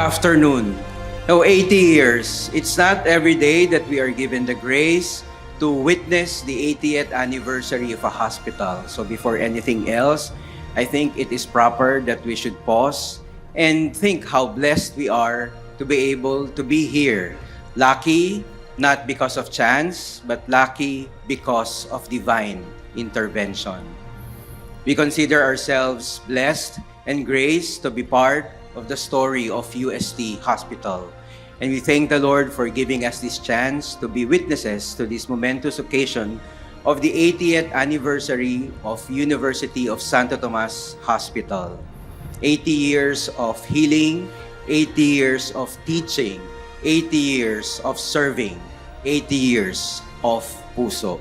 afternoon. Now, 80 years, it's not every day that we are given the grace to witness the 80th anniversary of a hospital. So before anything else, I think it is proper that we should pause and think how blessed we are to be able to be here. Lucky, not because of chance, but lucky because of divine intervention. We consider ourselves blessed and graced to be part of the story of UST Hospital. And we thank the Lord for giving us this chance to be witnesses to this momentous occasion of the 80th anniversary of University of Santo Tomas Hospital. 80 years of healing, 80 years of teaching, 80 years of serving, 80 years of puso.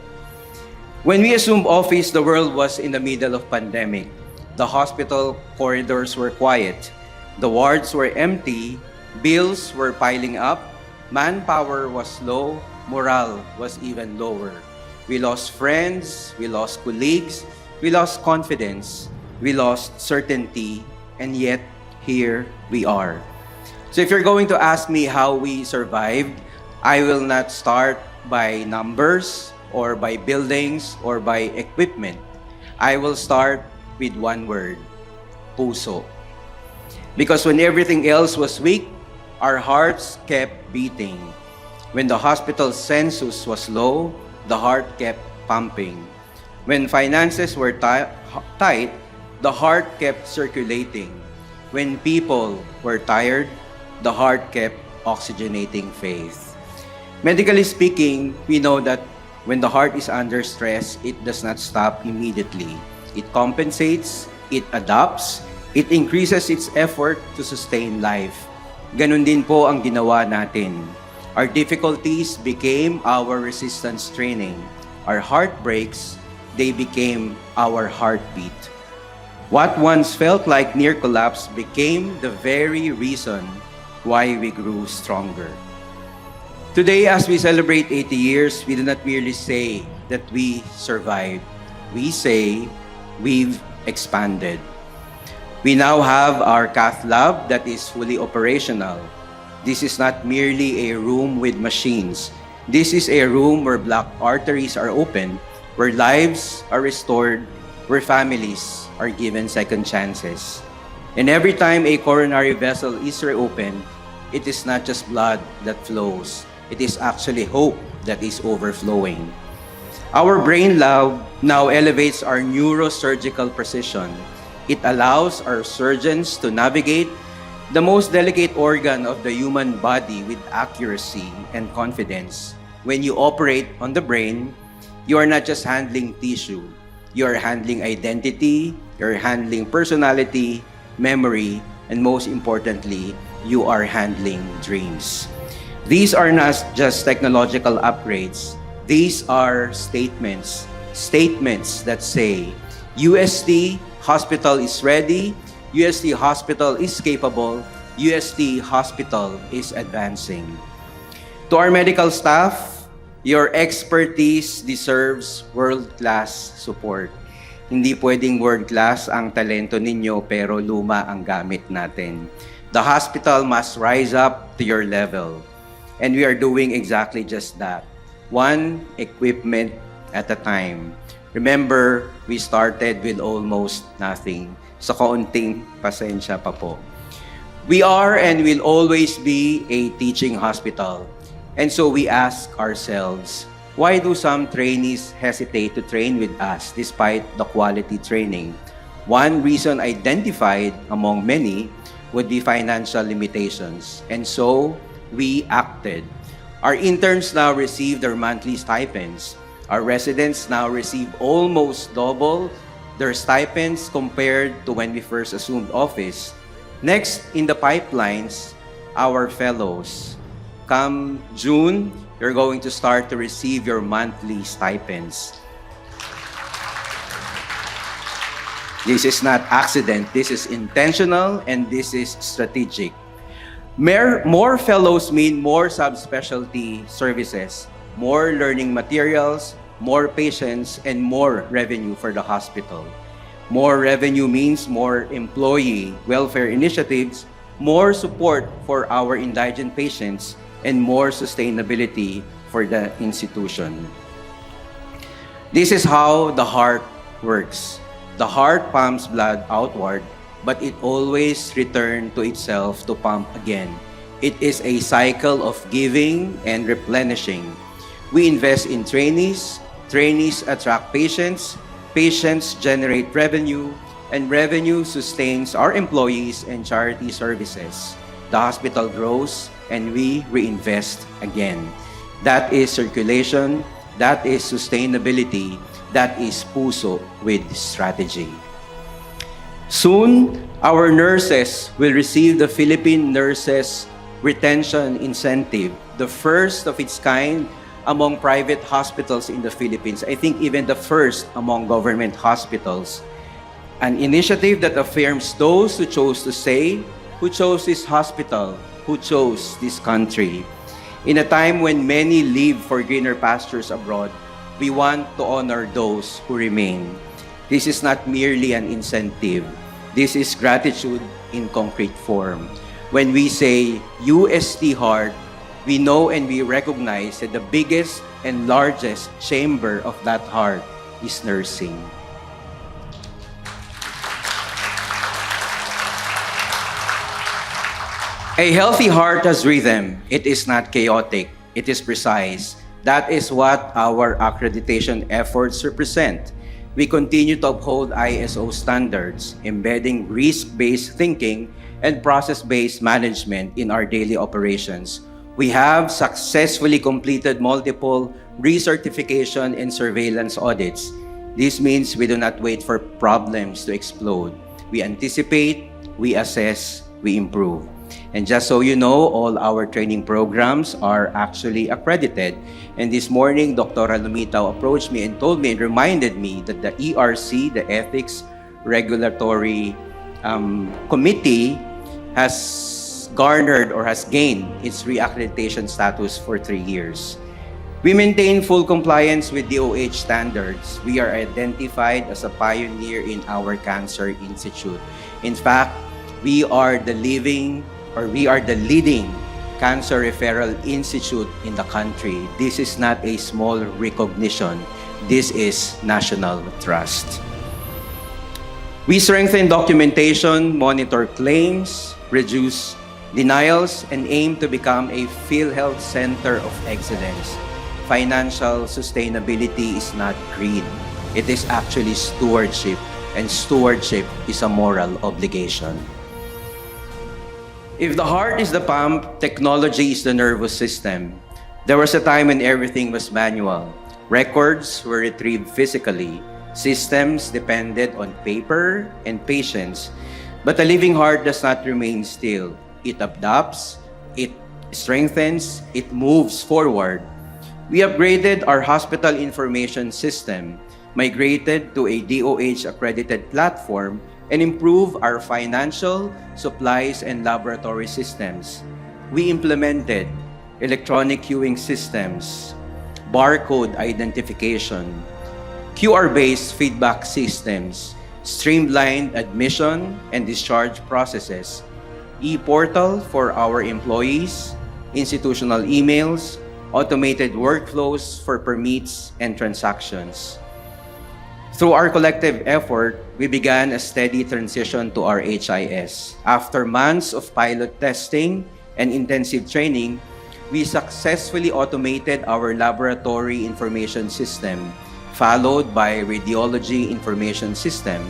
When we assumed office, the world was in the middle of pandemic. The hospital corridors were quiet. The wards were empty. Bills were piling up. Manpower was low. Morale was even lower. We lost friends. We lost colleagues. We lost confidence. We lost certainty. And yet, here we are. So if you're going to ask me how we survived, I will not start by numbers or by buildings or by equipment. I will start with one word: puso. Because when everything else was weak, our hearts kept beating. When the hospital census was low, the heart kept pumping. When finances were tight, the heart kept circulating. When people were tired, the heart kept oxygenating faith. Medically speaking, we know that when the heart is under stress, it does not stop immediately. It compensates, it adapts, it increases its effort to sustain life. Ganun din po ang ginawa natin. Our difficulties became our resistance training. Our heartbreaks, they became our heartbeat. What once felt like near collapse became the very reason why we grew stronger. Today, as we celebrate 80 years, we do not merely say that we survived. We say we've expanded. We now have our cath lab that is fully operational. This is not merely a room with machines. This is a room where blocked arteries are opened, where lives are restored, where families are given second chances. And every time a coronary vessel is reopened, it is not just blood that flows. It is actually hope that is overflowing. Our brain lab now elevates our neurosurgical precision. It allows our surgeons to navigate the most delicate organ of the human body with accuracy and confidence. When you operate on the brain, you are not just handling tissue. You are handling identity, you're handling personality, memory, and most importantly, you are handling dreams. These are not just technological upgrades. These are statements that say, UST Hospital is ready, UST Hospital is capable, UST Hospital is advancing. To our medical staff, your expertise deserves world-class support. Hindi pwedeng world-class ang talento ninyo pero luma ang gamit natin. The hospital must rise up to your level. And we are doing exactly just that. One equipment at a time. Remember, we started with almost nothing. So kaunting pasensya pa po. We are and will always be a teaching hospital. And so we ask ourselves, why do some trainees hesitate to train with us despite the quality training? One reason identified among many would be financial limitations. And so we acted. Our interns now receive their monthly stipends. Our residents now receive almost double their stipends compared to when we first assumed office. Next in the pipelines, our fellows. Come June, you're going to start to receive your monthly stipends. This is not accident, this is intentional, and this is strategic. More fellows mean more subspecialty services, more learning materials, more patients, and more revenue for the hospital. More revenue means more employee welfare initiatives, more support for our indigent patients, and more sustainability for the institution. This is how the heart works. The heart pumps blood outward, but it always returns to itself to pump again. It is a cycle of giving and replenishing. We invest in trainees, trainees attract patients, patients generate revenue, and revenue sustains our employees and charity services. The hospital grows and we reinvest again. That is circulation, that is sustainability, that is puso with strategy. Soon, our nurses will receive the Philippine Nurses Retention Incentive, the first of its kind among private hospitals in the Philippines. I think even the first among government hospitals. An initiative that affirms those who chose to stay, who chose this hospital, who chose this country. In a time when many leave for greener pastures abroad, we want to honor those who remain. This is not merely an incentive. This is gratitude in concrete form. When we say UST Heart, we know and we recognize that the biggest and largest chamber of that heart is nursing. A healthy heart has rhythm. It is not chaotic. It is precise. That is what our accreditation efforts represent. We continue to uphold ISO standards, embedding risk-based thinking and process-based management in our daily operations. We have successfully completed multiple recertification and surveillance audits. This means we do not wait for problems to explode. We anticipate, we assess, we improve. And just so you know, all our training programs are actually accredited. And this morning, Dr. Lumitaw approached me and told me and reminded me that the ERC, the Ethics Regulatory Committee, has garnered or has gained its reaccreditation status for 3 years. We maintain full compliance with DOH standards. We are identified as a pioneer in our cancer institute. In fact, we are the leading cancer referral institute in the country. This is not a small recognition. This is national trust. We strengthen documentation, monitor claims, reduce denials, and aim to become a PhilHealth Center of Excellence. Financial sustainability is not greed. It is actually stewardship, and stewardship is a moral obligation. If the heart is the pump, technology is the nervous system. There was a time when everything was manual. Records were retrieved physically. Systems depended on paper and patience. But a living heart does not remain still. It adapts, it strengthens, it moves forward. We upgraded our hospital information system, migrated to a DOH-accredited platform, and improve our financial, supplies, and laboratory systems. We implemented electronic queuing systems, barcode identification, QR-based feedback systems, streamlined admission and discharge processes, e-portal for our employees, institutional emails, automated workflows for permits and transactions. Through our collective effort, we began a steady transition to our HIS. After months of pilot testing and intensive training, we successfully automated our laboratory information system, followed by radiology information system.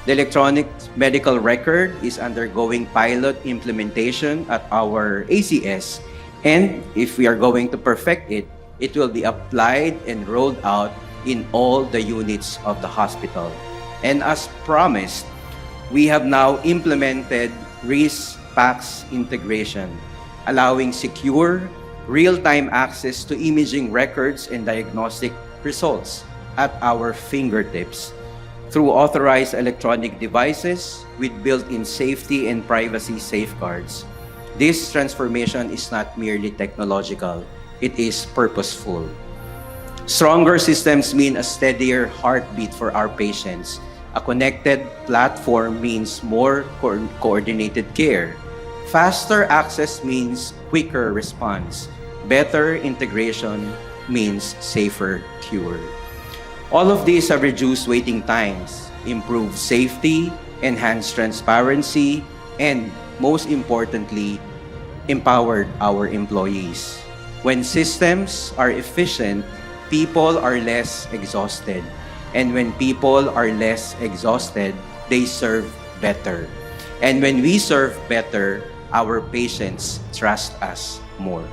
The electronic medical record is undergoing pilot implementation at our ACS, and if we are going to perfect it, it will be applied and rolled out in all the units of the hospital. And as promised, we have now implemented RIS-PACS integration, allowing secure, real-time access to imaging records and diagnostic results at our fingertips. Through authorized electronic devices with built-in safety and privacy safeguards. This transformation is not merely technological, it is purposeful. Stronger systems mean a steadier heartbeat for our patients. A connected platform means more coordinated care, Faster access means quicker response. Better integration means safer cure. All of these have reduced waiting times, improved safety, enhanced transparency, and most importantly, empowered our employees. When systems are efficient, people are less exhausted. And when people are less exhausted, they serve better. And when we serve better, our patients trust us more.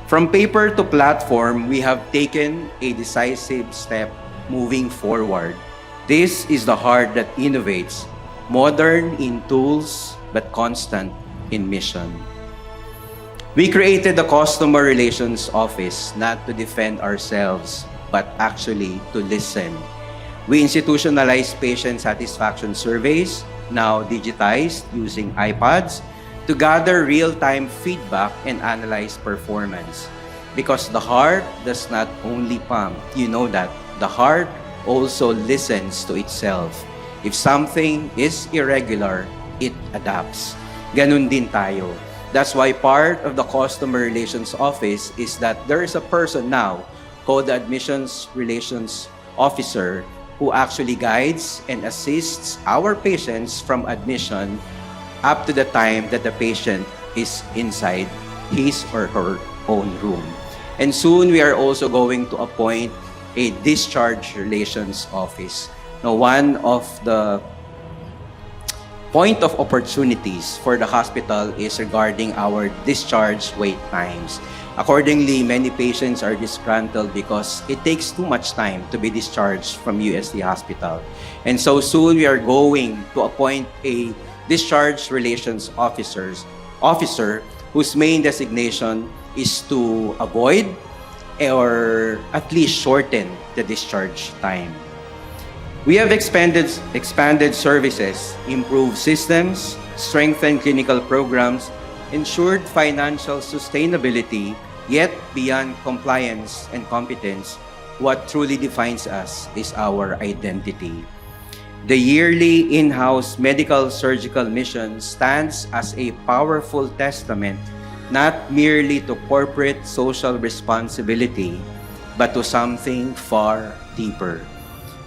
From paper to platform, we have taken a decisive step moving forward. This is the heart that innovates, modern in tools but constant in mission. We created the Customer Relations Office not to defend ourselves, but actually to listen. We institutionalized patient satisfaction surveys, now digitized using iPads, to gather real-time feedback and analyze performance. Because the heart does not only pump, you know that, the heart also listens to itself. If something is irregular, it adapts. Ganun din tayo. That's why part of the Customer Relations Office is that there is a person now called the Admissions Relations Officer who actually guides and assists our patients from admission up to the time that the patient is inside his or her own room. And soon we are also going to appoint a Discharge Relations Office. Now, one of the point of opportunities for the hospital is regarding our discharge wait times. Accordingly, many patients are disgruntled because it takes too much time to be discharged from UST Hospital. And so soon we are going to appoint a Discharge Relations Officer whose main designation is to avoid or at least shorten the discharge time. We have expanded services, improved systems, strengthened clinical programs, ensured financial sustainability, yet beyond compliance and competence, what truly defines us is our identity. The yearly in-house medical surgical mission stands as a powerful testament not merely to corporate social responsibility, but to something far deeper.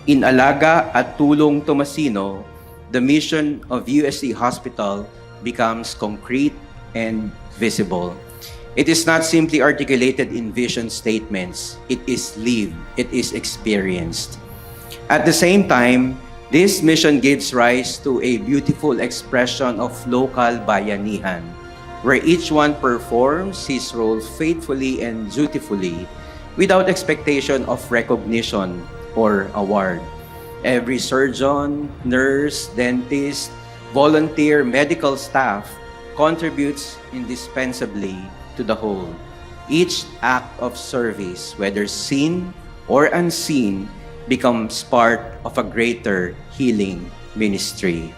In Alaga at Tulong Tomasino, the mission of UST Hospital becomes concrete and visible. It is not simply articulated in vision statements. It is lived. It is experienced. At the same time, this mission gives rise to a beautiful expression of local bayanihan, where each one performs his role faithfully and dutifully without expectation of recognition or award. Every surgeon, nurse, dentist, volunteer medical staff contributes indispensably to the whole. Each act of service, whether seen or unseen, becomes part of a greater healing ministry.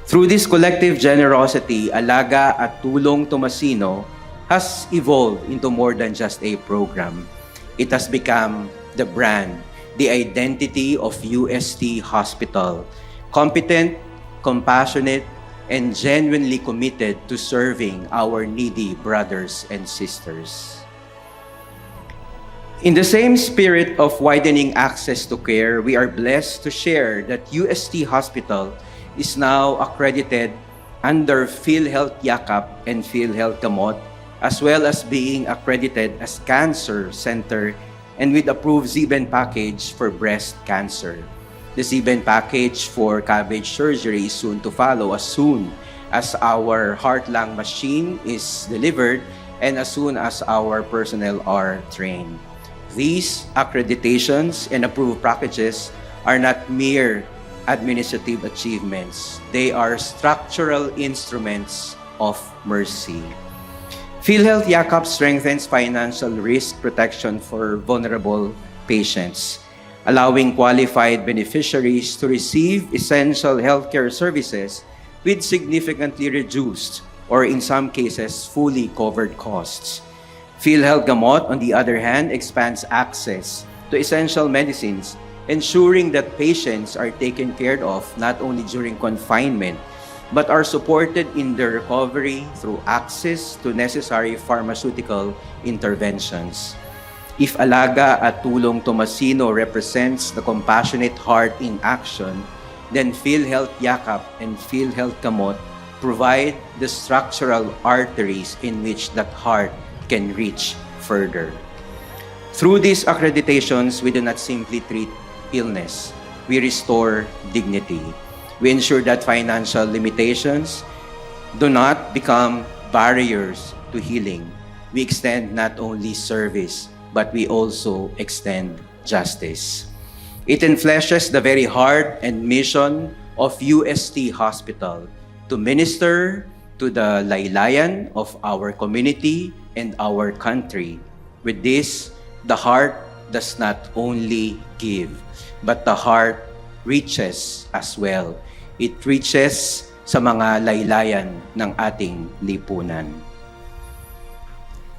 Through this collective generosity, Alaga at Tulong Tomasino has evolved into more than just a program. It has become the brand, the identity of UST Hospital, competent, compassionate, and genuinely committed to serving our needy brothers and sisters. In the same spirit of widening access to care, we are blessed to share that UST Hospital is now accredited under PhilHealth Yakap and PhilHealth Gamot, as well as being accredited as Cancer Center and with approved ZBEN package for breast cancer. The ZBEN package for CABG surgery is soon to follow as soon as our heart-lung machine is delivered and as soon as our personnel are trained. These accreditations and approved packages are not mere administrative achievements. They are structural instruments of mercy. PhilHealth Yakap strengthens financial risk protection for vulnerable patients, allowing qualified beneficiaries to receive essential healthcare services with significantly reduced or in some cases fully covered costs. PhilHealth Gamot, on the other hand, expands access to essential medicines, ensuring that patients are taken care of not only during confinement, but are supported in their recovery through access to necessary pharmaceutical interventions. If Alaga at Tulong Tomasino represents the compassionate heart in action, then PhilHealth Yakap and PhilHealth Kamot provide the structural arteries in which that heart can reach further. Through these accreditations, we do not simply treat illness, we restore dignity. We ensure that financial limitations do not become barriers to healing. We extend not only service, but we also extend justice. It enfleshes the very heart and mission of UST Hospital to minister to the laylayan of our community and our country. With this, the heart does not only give, but the heart reaches as well. It reaches sa mga laylayan ng ating lipunan.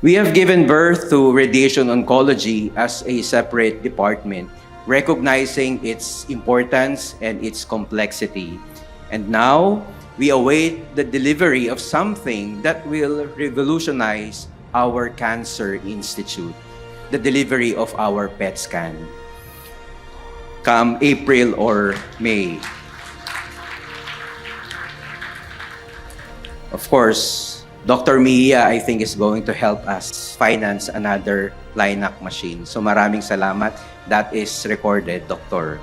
We have given birth to radiation oncology as a separate department, recognizing its importance and its complexity. And now, we await the delivery of something that will revolutionize our Cancer Institute, the delivery of our PET scan, come April or May. Of course, Dr. Mia, I think, is going to help us finance another Linac machine. So maraming salamat. That is recorded, Doctor.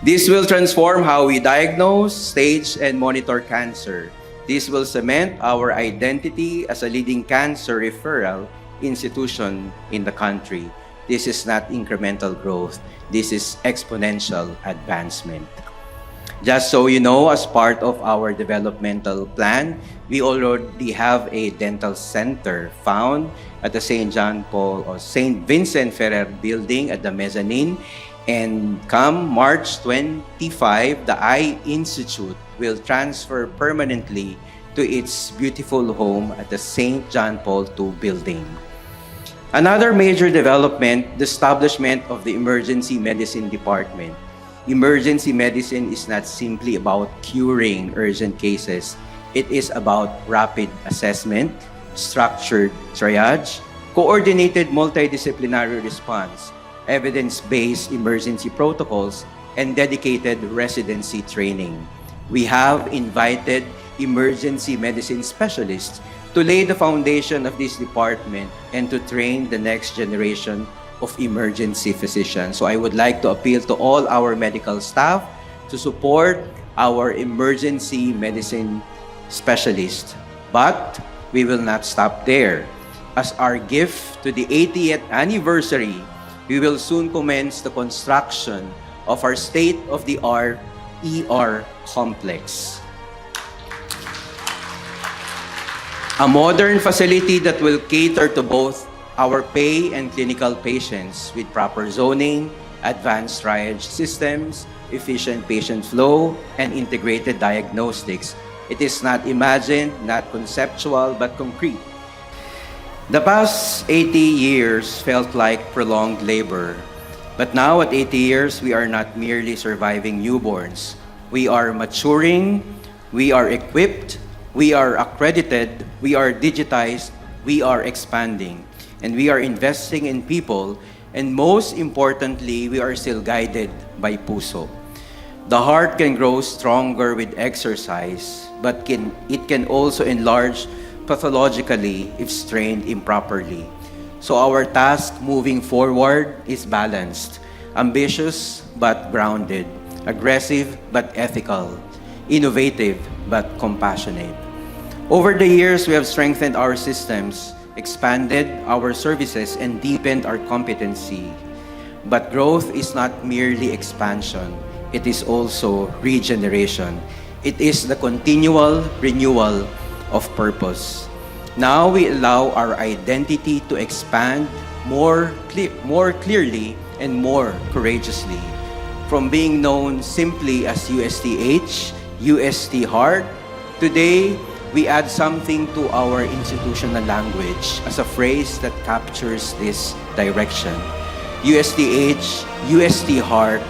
This will transform how we diagnose, stage, and monitor cancer. This will cement our identity as a leading cancer referral institution in the country. This is not incremental growth. This is exponential advancement. Just so you know, as part of our developmental plan, we already have a dental center found at the St. John Paul or St. Vincent Ferrer building at the mezzanine. And come March 25, the Eye Institute will transfer permanently to its beautiful home at the St. John Paul II building. Another major development, the establishment of the Emergency Medicine Department. Emergency medicine is not simply about curing urgent cases. It is about rapid assessment, structured triage, coordinated multidisciplinary response, evidence-based emergency protocols, and dedicated residency training. We have invited emergency medicine specialists to lay the foundation of this department and to train the next generation of emergency physicians. So I would like to appeal to all our medical staff to support our emergency medicine specialists. But we will not stop there. As our gift to the 80th anniversary, we will soon commence the construction of our state-of-the-art ER complex. A modern facility that will cater to both our pay and clinical patients with proper zoning, advanced triage systems, efficient patient flow, and integrated diagnostics. It is not imagined, not conceptual, but concrete. The past 80 years felt like prolonged labor. But now at 80 years, we are not merely surviving newborns. We are maturing, we are equipped, we are accredited, we are digitized, we are expanding. And we are investing in people, and most importantly, we are still guided by puso. The heart can grow stronger with exercise, but it can also enlarge pathologically if strained improperly. So our task moving forward is balanced, ambitious but grounded, aggressive but ethical, innovative but compassionate. Over the years, we have strengthened our systems, expanded our services, and deepened our competency. But growth is not merely expansion. It is also regeneration. It is the continual renewal of purpose. Now we allow our identity to expand more clearly and more courageously. From being known simply as USTH, UST Heart, today we add something to our institutional language as a phrase that captures this direction. USTH, UST Heart,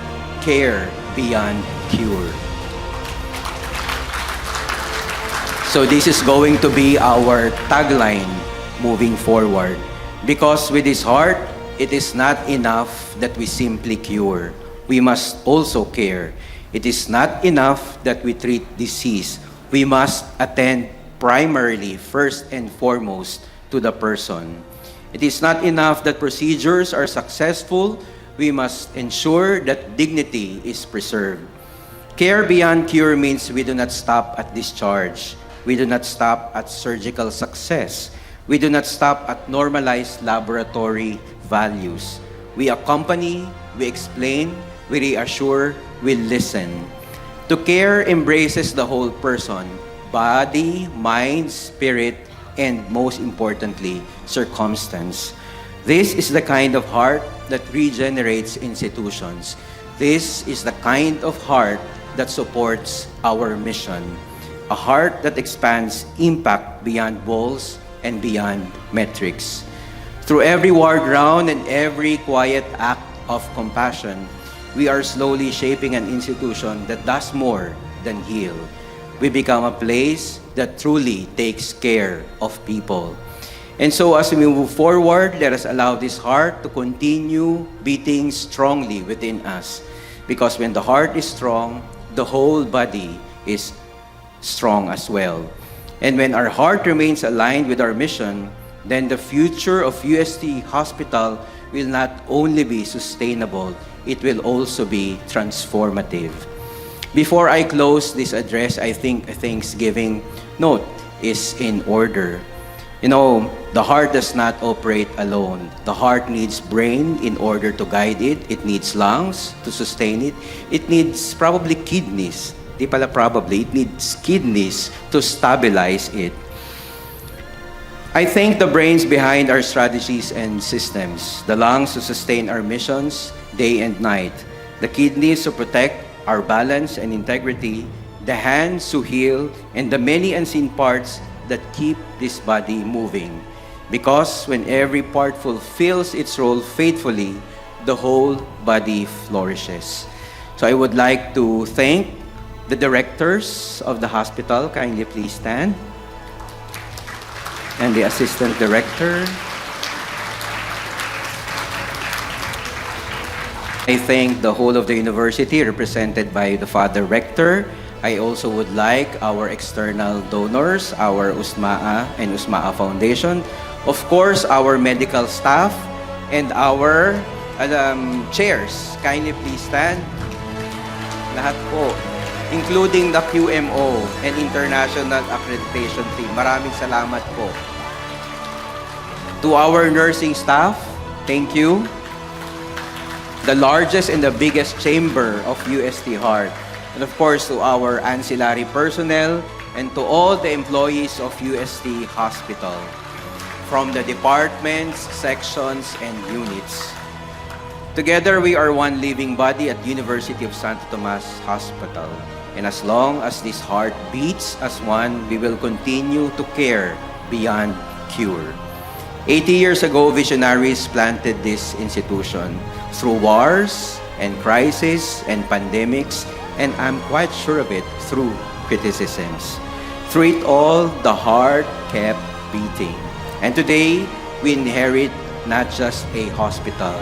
care beyond cure. So this is going to be our tagline moving forward. Because with this heart, it is not enough that we simply cure. We must also care. It is not enough that we treat disease. We must attend primarily, first and foremost, to the person. It is not enough that procedures are successful. We must ensure that dignity is preserved. Care beyond cure means we do not stop at discharge. We do not stop at surgical success. We do not stop at normalized laboratory values. We accompany, we explain, we reassure, we listen. To care embraces the whole person, body, mind, spirit, and most importantly, circumstance. This is the kind of heart that regenerates institutions. This is the kind of heart that supports our mission. A heart that expands impact beyond walls and beyond metrics. Through every ward round and every quiet act of compassion, we are slowly shaping an institution that does more than heal. We become a place that truly takes care of people. And so as we move forward, let us allow this heart to continue beating strongly within us. Because when the heart is strong, the whole body is strong as well. And when our heart remains aligned with our mission, then the future of UST Hospital will not only be sustainable, it will also be transformative. Before I close this address, I think a Thanksgiving note is in order. You know, the heart does not operate alone. The heart needs brain in order to guide it. It needs lungs to sustain it. It needs probably kidneys. Di pala probably. It needs kidneys to stabilize it. I thank the brains behind our strategies and systems, the lungs to sustain our missions day and night, the kidneys to protect our balance and integrity, the hands to heal, and the many unseen parts that keep this body moving. Because when every part fulfills its role faithfully, the whole body flourishes. So I would like to thank the directors of the hospital. Kindly please stand. And the assistant director. I thank the whole of the university represented by the Father Rector. I also would like our external donors, our USMAA and USMAA Foundation. Of course, our medical staff and our chairs. Kindly please stand. Lahat po, including the QMO and International Accreditation Team. Maraming salamat po. To our nursing staff, thank you. The largest and the biggest chamber of UST Heart. And of course, to our ancillary personnel and to all the employees of UST Hospital, from the departments, sections, and units. Together, we are one living body at University of Santo Tomas Hospital. And as long as this heart beats as one, we will continue to care beyond cure. 80 years ago, visionaries planted this institution through wars and crises and pandemics, and I'm quite sure of it, through criticisms. Through it all, the heart kept beating. And today, we inherit not just a hospital,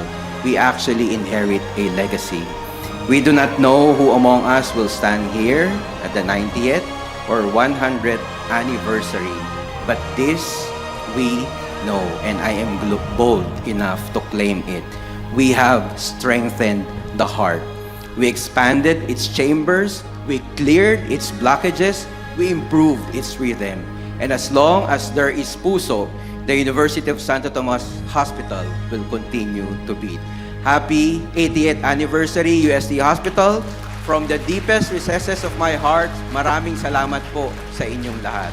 we actually inherit a legacy. We do not know who among us will stand here at the 90th or 100th anniversary, but this we know, and I am bold enough to claim it. We have strengthened the heart. We expanded its chambers, we cleared its blockages, we improved its rhythm. And as long as there is puso, the University of Santo Tomas Hospital will continue to beat. Happy 80th anniversary, UST Hospital. From the deepest recesses of my heart, maraming salamat po sa inyong lahat.